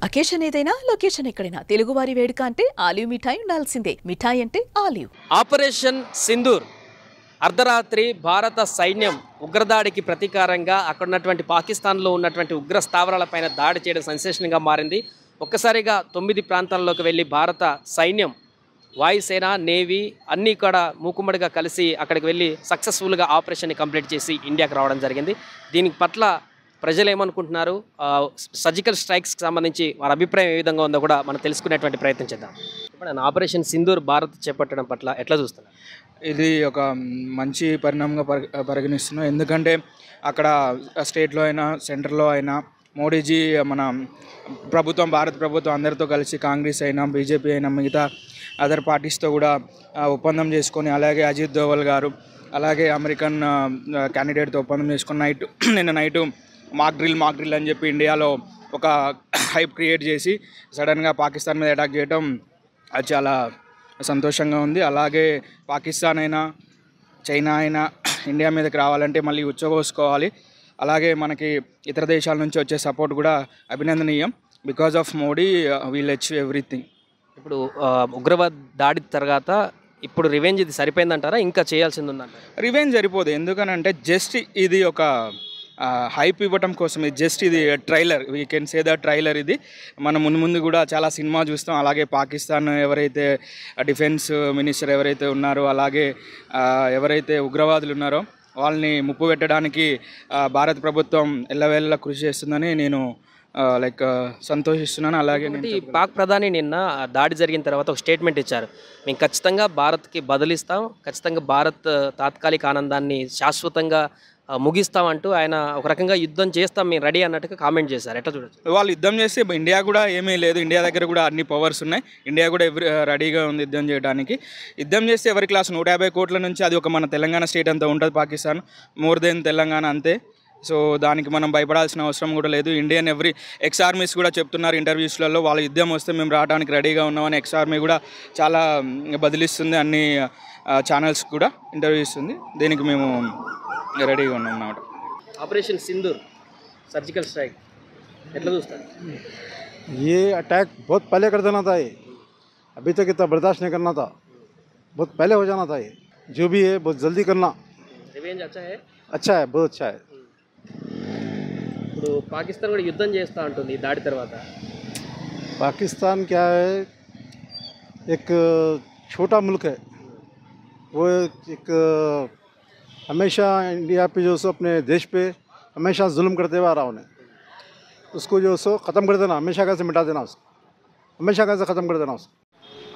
Occasion ఏదైనా location ఎక్కడైనా తెలుగువారి వేడుక అంటే ఆలివ్ మిఠాయి ఉండాల్సిందే. మిఠాయి అంటే ఆలివ్. ఆపరేషన్ సింధూర్ అర్ధరాత్రి భారత సైన్యం ఉగ్రదాడికి ప్రతీకారంగా అక్కడ ఉన్నటువంటి పాకిస్తాన్లో ఉన్నటువంటి ఉగ్ర స్థావరాలపైన దాడి చేయడం సెన్సేషన్గా మారింది. ఒక్కసారిగా 9 ప్రాంతాల్లోకి వెళ్ళి భారత సైన్యం వాయుసేన నేవీ అన్నీ కూడా మూకుమ్మడిగా కలిసి అక్కడికి వెళ్ళి సక్సెస్ఫుల్గా ఆపరేషన్ని కంప్లీట్ చేసి ఇండియాకి రావడం జరిగింది. దీని పట్ల ప్రజలు ఏమనుకుంటున్నారు, సర్జికల్ స్ట్రైక్స్కి సంబంధించి వారి అభిప్రాయం ఏ విధంగా ఉందో కూడా మనం తెలుసుకునేటువంటి ప్రయత్నం చేద్దాం. ఇప్పుడు ఆపరేషన్ సింధూర్ భారత్ చేపట్టడం పట్ల ఎట్లా చూస్తున్నారు? ఇది ఒక మంచి పరిణామంగా పరిగణిస్తున్నాం. ఎందుకంటే అక్కడ స్టేట్లో అయినా సెంటర్లో అయినా మోడీజీ మన ప్రభుత్వం, భారత ప్రభుత్వం అందరితో కలిసి కాంగ్రెస్ అయినా బీజేపీ అయినా మిగతా అదర్ పార్టీస్తో కూడా ఒప్పందం చేసుకొని, అలాగే అజిత్ దోవల్ గారు అలాగే అమెరికన్ క్యాండిడేట్తో ఒప్పందం చేసుకొని నిన్న నైటు మాక్ డ్రిల్ అని చెప్పి ఇండియాలో ఒక హైప్ క్రియేట్ చేసి సడన్గా పాకిస్తాన్ మీద అటాక్ చేయడం అది చాలా సంతోషంగా ఉంది. అలాగే పాకిస్తాన్ అయినా చైనా అయినా ఇండియా మీదకి రావాలంటే మళ్ళీ ఉచ్చబోసుకోవాలి. అలాగే మనకి ఇతర దేశాల నుంచి వచ్చే సపోర్ట్ కూడా అభినందనీయం. Because of Modi will achieve everything. ఇప్పుడు ఉగ్రవాద దాడి తర్వాత ఇప్పుడు రివెంజ్ ఇది సరిపోయిందంటారా, ఇంకా చేయాల్సింది ఉందంటారా? రివెంజ్ సరిపోదు. ఎందుకనంటే జస్ట్ ఇది ఒక హైప్ ఇవ్వటం కోసం, ఇది trailer, we can say the trailer. ఇది మనం ముందు కూడా చాలా సినిమా చూస్తాం. అలాగే పాకిస్తాన్ ఎవరైతే డిఫెన్స్ మినిస్టర్ ఎవరైతే ఉన్నారో, అలాగే ఎవరైతే ఉగ్రవాదులు ఉన్నారో వాళ్ళని ముప్పు పెట్టడానికి భారత ప్రభుత్వం ఎల్లవేళలా కృషి చేస్తుందని నేను సంతోషిస్తున్నాను. అలాగే పాక్ ప్రధాని నిన్న దాడి జరిగిన తర్వాత ఒక స్టేట్మెంట్ ఇచ్చారు. మేము ఖచ్చితంగా భారత్కి బదిలిస్తాం, ఖచ్చితంగా భారత్ తాత్కాలిక ఆనందాన్ని శాశ్వతంగా ముగిస్తామంటూ ఆయన ఒక రకంగా యుద్ధం చేస్తాం మేము రెడీ అన్నట్టుగా కామెంట్ చేశారు. ఎట్లా చూడొచ్చు? వాళ్ళు యుద్ధం చేస్తే ఇండియా కూడా ఏమీ లేదు, ఇండియా దగ్గర కూడా అన్ని పవర్స్ ఉన్నాయి, ఇండియా కూడా రెడీగా ఉంది యుద్ధం చేయడానికి. యుద్ధం చేస్తే ఎవరి క్లాస్ 150 కోట్ల నుంచి అది ఒక మన తెలంగాణ స్టేట్ అంతా ఉంటుంది పాకిస్తాన్, మోర్ దెన్ తెలంగాణ అంతే. సో దానికి మనం భయపడాల్సిన అవసరం కూడా లేదు. ఇండియన్ ఎక్స్ ఆర్మీస్ కూడా చెప్తున్నారు ఇంటర్వ్యూస్లలో, వాళ్ళ యుద్ధం వస్తే మేము రావడానికి రెడీగా ఉన్నామని. ఎక్స్ ఆర్మీ కూడా చాలా బదిలిస్తుంది, అన్ని ఛానల్స్ కూడా ఇంటర్వ్యూ ఇస్తుంది. దీనికి మేము రెడీగా ఉన్నాం అన్నమాట. ఆపరేషన్ సింధూర్ सर्जिकल स्ट्राइक ఎట్లా చూస్తారు? ये अटैक बहुत पहले कर देना था, ये अभी तक इतना बर्दाश्त नहीं करना था, बहुत पहले हो जाना था। ये जो भी है बहुत जल्दी करना। रिवेंज अच्छा है, बहुत अच्छा है। ఇప్పుడు పాకిస్తాన్ కూడా యుద్ధం చేస్తా ఉంటుంది ఈ దాడి తర్వాత. पाकिस्तान क्या है, एक छोटा मुल्क है, वो एक हमेशा इंडिया पे जो सो अपने देश पे हमेशा जुल्म करते हुआ आ रहा उन्हें, उसको जो सो ख़त्म कर देना, हमेशा का से मिटा देना, उसको हमेशा का से ख़त्म कर देना उसको।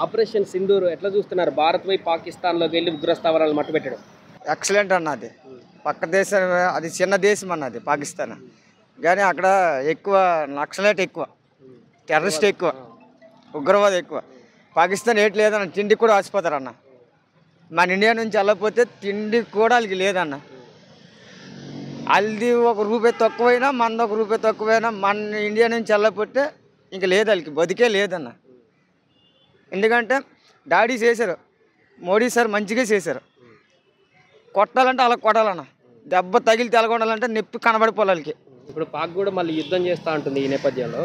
ఆపరేషన్ సింధూర్ ఎట్లా చూస్తున్నారు? భారత్ పై పాకిస్తాన్లోకి వెళ్ళి ఉగ్రస్థావరాలు మట్టుపెట్టడం ఎక్సలెంట్ అన్నది. పక్క దేశం, అది చిన్న దేశం అన్నది పాకిస్తాన్, కానీ అక్కడ ఎక్కువ నక్సలైట్ ఎక్కువ, టెర్రరిస్ట్ ఎక్కువ, ఉగ్రవాదం ఎక్కువ. పాకిస్తాన్ ఏటి లేదన్న, తిండికి కూడా ఆసిపోతారు అన్న. మన ఇండియా నుంచి వెళ్ళకపోతే తిండి కూడా వాళ్ళకి లేదన్న. వాళ్ళది ₹1 తక్కువైనా, మనది ₹1 తక్కువైనా, మన ఇండియా నుంచి వెళ్ళకపోతే ఇంక లేదు, వాళ్ళకి బతికే లేదన్న. ఎందుకంటే డాడీ చేశారు, మోడీ సార్ మంచిగా చేశారు. కొట్టాలంటే అలా కొట్టాలన్న, దెబ్బ తగిలి తెలగొండాలంటే నొప్పి కనబడిపోవాలి వాళ్ళకి. ఇప్పుడు పాక్ కూడా మళ్ళీ యుద్ధం చేస్తూ ఉంటుంది ఈ నేపథ్యంలో.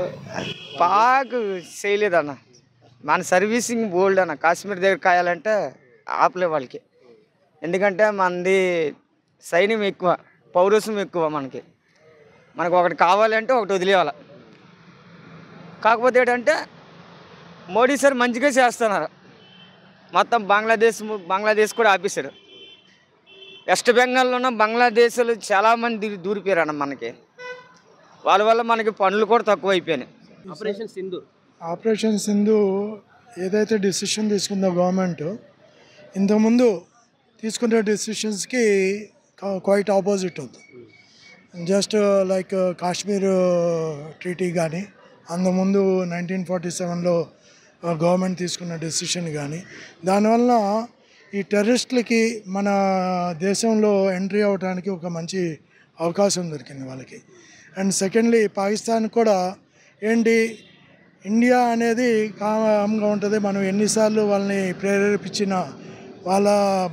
పాక్ చేయలేదన్న, మన సర్వీసింగ్ బోల్డ్ అన్న. కాశ్మీర్ దగ్గర కాయాలంటే ఆపలే వాళ్ళకి, ఎందుకంటే మనది సైన్యం ఎక్కువ, పౌరుషం ఎక్కువ. మనకు ఒకటి కావాలంటే ఒకటి వదిలేయాలి. కాకపోతే ఏంటంటే మోడీ సార్ మంచిగా చేస్తున్నారు. మొత్తం బంగ్లాదేశ్ కూడా ఆపేశారు. వెస్ట్ బెంగాల్లో ఉన్న బంగ్లాదేశ్లో చాలామంది దూరిపోయారు అన్న. మనకి వాళ్ళ వల్ల మనకి పనులు కూడా తక్కువ అయిపోయినాయి. ఆపరేషన్ సింధు ఏదైతే డిసిషన్ తీసుకుందో గవర్నమెంట్, ఇంతకుముందు తీసుకునే డిసిషన్స్కి క్వైట్ ఆపోజిట్ ఉంది. జస్ట్ లైక్ కాశ్మీర్ ట్రీటీ కానీ, అంతకుముందు 1947లో గవర్నమెంట్ తీసుకున్న డెసిషన్ కానీ, దానివల్ల ఈ టెర్రరిస్టులకి మన దేశంలో ఎంట్రీ అవ్వడానికి ఒక మంచి అవకాశం దొరికింది వాళ్ళకి. అండ్ సెకండ్లీ పాకిస్తాన్ కూడా ఏంటి, ఇండియా అనేది కామ్గా ఉంటుంది, మనం ఎన్నిసార్లు వాళ్ళని ప్రేరేపించినా వాళ్ళ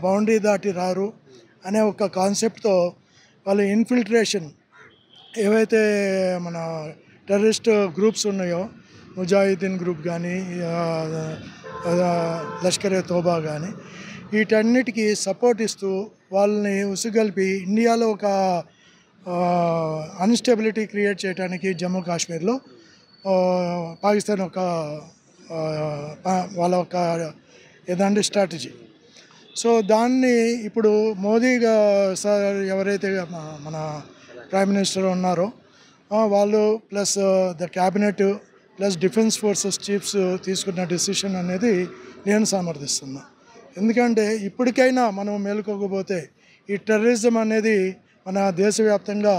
బౌండరీ దాటి రారు అనే ఒక కాన్సెప్ట్తో వాళ్ళు ఇన్ఫిల్ట్రేషన్ ఏవైతే మన టెర్రరిస్ట్ గ్రూప్స్ ఉన్నాయో ముజాహిద్దీన్ గ్రూప్ కానీ లష్కరే తోబా కానీ వీటన్నిటికీ సపోర్ట్ ఇస్తూ వాళ్ళని ఉసుగొల్పి ఇండియాలో ఒక అన్స్టెబిలిటీ క్రియేట్ చేయడానికి జమ్మూ కాశ్మీర్లో పాకిస్తాన్ ఒక వాళ్ళ ఒక ఏదంటే స్ట్రాటజీ. సో దాన్ని ఇప్పుడు మోదీ సార్ ఎవరైతే మన ప్రైమ్ మినిస్టర్ ఉన్నారో వాళ్ళు plus the cabinet plus defence forces chiefs తీసుకున్న డెసిషన్ అనేది నేను సమర్థిస్తున్నా. ఎందుకంటే ఇప్పటికైనా మనం మేలుకోకపోతే ఈ టెర్రరిజం అనేది మన దేశవ్యాప్తంగా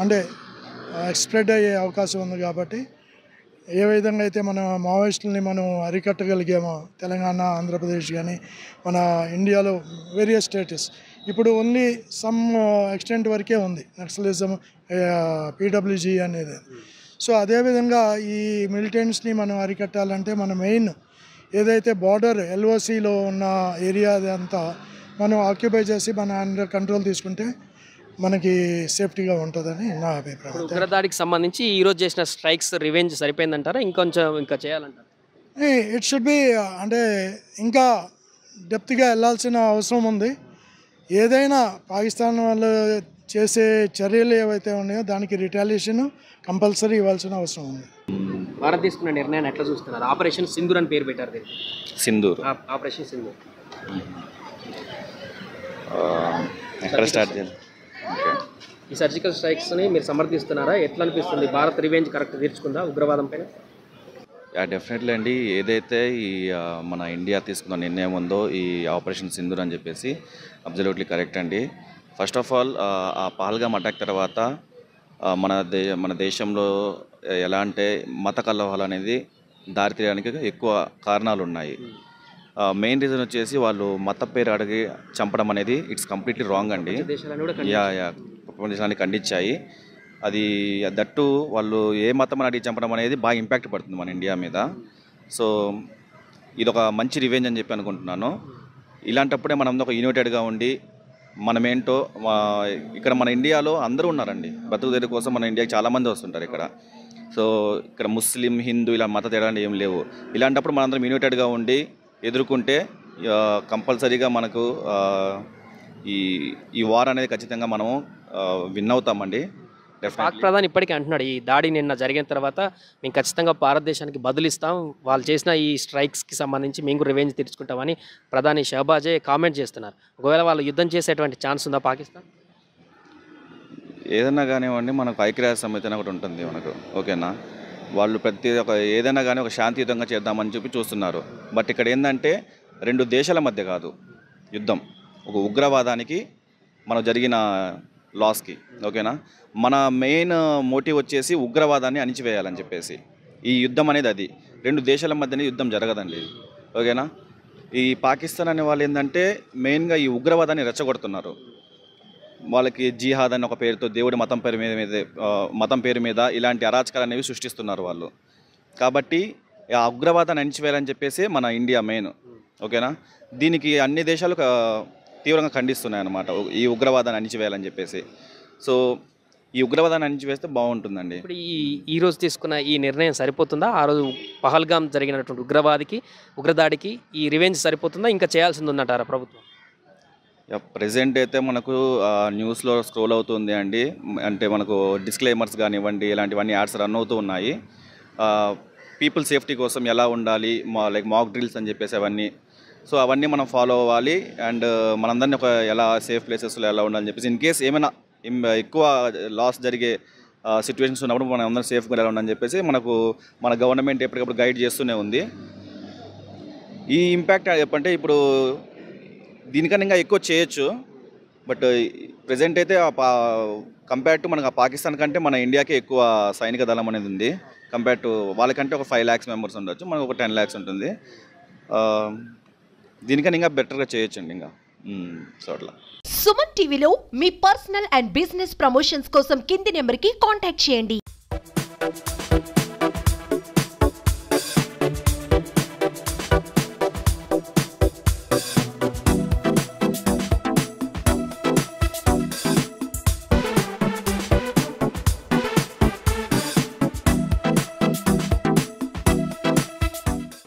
అంటే స్ప్రెడ్ అయ్యే అవకాశం ఉంది. కాబట్టి ఏ విధంగా అయితే మన మావోయిస్టులని మనం అరికట్టగలిగామో తెలంగాణ, ఆంధ్రప్రదేశ్ కానీ మన ఇండియాలో వేరియస్ స్టేటస్ ఇప్పుడు ఓన్లీ సమ్ ఎక్స్టెంట్ వరకే ఉంది నక్సలిజం, పీడబ్ల్యూజీ అనేది. సో అదేవిధంగా ఈ మిలిటెంట్స్ని మనం అరికట్టాలంటే మన మెయిన్ ఏదైతే బార్డర్ ఎల్ఓసిలో ఉన్న ఏరియా అదంతా మనం ఆక్యుపై చేసి మన అండర్ కంట్రోల్ తీసుకుంటే మనకి సేఫ్టీగా ఉంటుందని నా అభిప్రాయం. ఉగ్రదాడికి సంబంధించి ఈరోజు చేసిన స్ట్రైక్స్ రివెంజ్ సరిపోయిందంటారా, ఇంకా చేయాలంటారా? ఇట్ షుడ్ బి అంటే ఇంకా డెప్త్గా వెళ్ళాల్సిన అవసరం ఉంది. ఏదైనా పాకిస్తాన్ వాళ్ళు చేసే చర్యలు ఏవైతే ఉన్నాయో దానికి రిటాలియేషన్ కంపల్సరీ ఇవ్వాల్సిన అవసరం ఉంది. భారత్ తీసుకున్న నిర్ణయాన్ని ఎట్లా చూస్తున్నారు? ఆపరేషన్ సింధూర్ అని పేరు పెట్టారు దీనికి. సింధూర్ ఆపరేషన్ సింధూర్ ఎక్కడ స్టార్ట్ చేయాలి? ఈ సర్జికల్ స్ట్రైక్స్ని మీరు సమర్థిస్తున్నారా? ఎట్లా అనిపిస్తుంది? భారత్ రివెంజ్ కరెక్ట్ తీర్చుకుందా ఉగ్రవాదం పైన? డెఫినెట్లీ అండి. ఏదైతే ఈ మన ఇండియా తీసుకున్న నిర్ణయం ఉందో ఈ ఆపరేషన్ సింధూర్ అని చెప్పేసి అబ్జల్యూట్లీ కరెక్ట్ అండి. ఫస్ట్ ఆఫ్ ఆల్ ఆ పహల్గామ్ అటాక్ తర్వాత మన దేశంలో ఎలా అంటే మత కలహాలు అనేది దారితీయడానికి ఎక్కువ కారణాలు ఉన్నాయి. మెయిన్ రీజన్ వచ్చేసి వాళ్ళు మత పేరు అడిగి చంపడం అనేది ఇట్స్ కంప్లీట్లీ రాంగ్ అండి. ప్రపంచ దేశాన్ని ఖండించాయి. అది దట్టు వాళ్ళు ఏ మతం అని అడిగి చంపడం అనేది బాగా ఇంపాక్ట్ పడుతుంది మన ఇండియా మీద. సో ఇది ఒక మంచి రివెంజ్ అని చెప్పి అనుకుంటున్నాను. ఇలాంటప్పుడే మనం ఒక యునైటెడ్గా ఉండి మనమేంటో ఇక్కడ మన ఇండియాలో అందరూ ఉన్నారండి. బతుకు తెరువు కోసం మన ఇండియాకి చాలామంది వస్తుంటారు ఇక్కడ. సో ఇక్కడ ముస్లిం, హిందూ ఇలా మత తేడాలు ఏం లేవు. ఇలాంటప్పుడు మనందరం యునైటెడ్గా ఉండి ఎదుర్కొంటే కంపల్సరీగా మనకు ఈ వార్ అనేది ఖచ్చితంగా మనము విన్ అవుతామండి. పాక్ ప్రధాని ఇప్పటికీ అంటున్నాడు ఈ దాడి నిన్న జరిగిన తర్వాత మేము ఖచ్చితంగా భారతదేశానికి బదులిస్తాం, వాళ్ళు చేసిన ఈ స్ట్రైక్స్కి సంబంధించి మేము రివెంజ్ తీర్చుకుంటామని ప్రధాని షహబాజే కామెంట్ చేస్తున్నారు. ఒకవేళ వాళ్ళు యుద్ధం చేసేటువంటి ఛాన్స్ ఉందా పాకిస్తాన్? ఏదన్నా కానివ్వండి, మనకు ఐక్యరాజ్య సమితి ఒకటి ఉంటుంది మనకు, ఓకేనా. వాళ్ళు ప్రతి ఏదైనా కానీ ఒక శాంతియుతంగా చేద్దామని చెప్పి చూస్తున్నారు. బట్ ఇక్కడ ఏంటంటే రెండు దేశాల మధ్య కాదు యుద్ధం, ఒక ఉగ్రవాదానికి మనం జరిగిన లాస్కి, ఓకేనా. మన మెయిన్ మోటివ్ వచ్చేసి ఉగ్రవాదాన్ని అణిచివేయాలని చెప్పేసి ఈ యుద్ధం అనేది అది. రెండు దేశాల మధ్యనే యుద్ధం జరగదండి, ఓకేనా. ఈ పాకిస్తాన్ అనే వాళ్ళు ఏంటంటే మెయిన్గా ఈ ఉగ్రవాదాన్ని రెచ్చగొడుతున్నారు. వాళ్ళకి జిహాద్ అనే ఒక పేరుతో దేవుడి మతం పేరు మీద ఇలాంటి అరాచకాలు అనేవి సృష్టిస్తున్నారు వాళ్ళు. కాబట్టి ఆ ఉగ్రవాదాన్ని అణిచివేయాలని చెప్పేసి మన ఇండియా మెయిన్, ఓకేనా. దీనికి అన్ని దేశాలు తీవ్రంగా ఖండిస్తున్నాయి అన్నమాట, ఈ ఉగ్రవాదాన్ని అణిచివేయాలని చెప్పేసి. సో ఈ ఉగ్రవాదాన్ని అణిచివేస్తే బాగుంటుందండి. ఇప్పుడు ఈ రోజు తీసుకున్న ఈ నిర్ణయం సరిపోతుందా? ఆ రోజు పహల్గామ్ జరిగినటువంటి ఉగ్రదాడికి ఈ రివెంజ్ సరిపోతుందా, ఇంకా చేయాల్సింది ఉందంటారా ప్రభుత్వం? ప్రెజెంట్ అయితే మనకు న్యూస్లో స్క్రోల్ అవుతుంది అండి. అంటే మనకు డిస్క్లైమర్స్ కానివ్వండి, ఇలాంటివన్నీ యాడ్స్ రన్ అవుతూ ఉన్నాయి. పీపుల్ సేఫ్టీ కోసం ఎలా ఉండాలి, లైక్ మాక్ డ్రిల్స్ అని చెప్పేసి అవన్నీ. సో అవన్నీ మనం ఫాలో అవ్వాలి. అండ్ మనందరినీ ఎలా సేఫ్ ప్లేసెస్లో ఎలా ఉండాలని చెప్పేసి ఇన్ కేస్ ఏమైనా ఎక్కువ లాస్ జరిగే సిచ్యువేషన్స్ ఉన్నప్పుడు మనం అందరం సేఫ్గా ఎలా ఉండాలని చెప్పేసి మన గవర్నమెంట్ ఎప్పటికప్పుడు గైడ్ చేస్తూనే ఉంది. ఈ ఇంపాక్ట్ చెప్పంటే ఇప్పుడు దీనికన్నా ఇంకా ఎక్కువ చేయొచ్చు. బట్ ప్రజెంట్ అయితే కంపేర్ టు మనకు పాకిస్తాన్ కంటే మన ఇండియాకే ఎక్కువ సైనిక దళం అనేది ఉంది. కంపేర్ టు వాళ్ళకంటే ఒక 5 lakhs మెంబర్స్ ఉండొచ్చు, మనకు ఒక 10 lakhs ఉంటుంది. దీనికన్నా ఇంకా బెటర్గా చేయొచ్చండి ఇంకా. సో అట్లా సుమన్ టీవీలో మీ పర్సనల్ అండ్ బిజినెస్ ప్రమోషన్స్ కోసం కింది నెంబర్కి కాంటాక్ట్ చేయండి.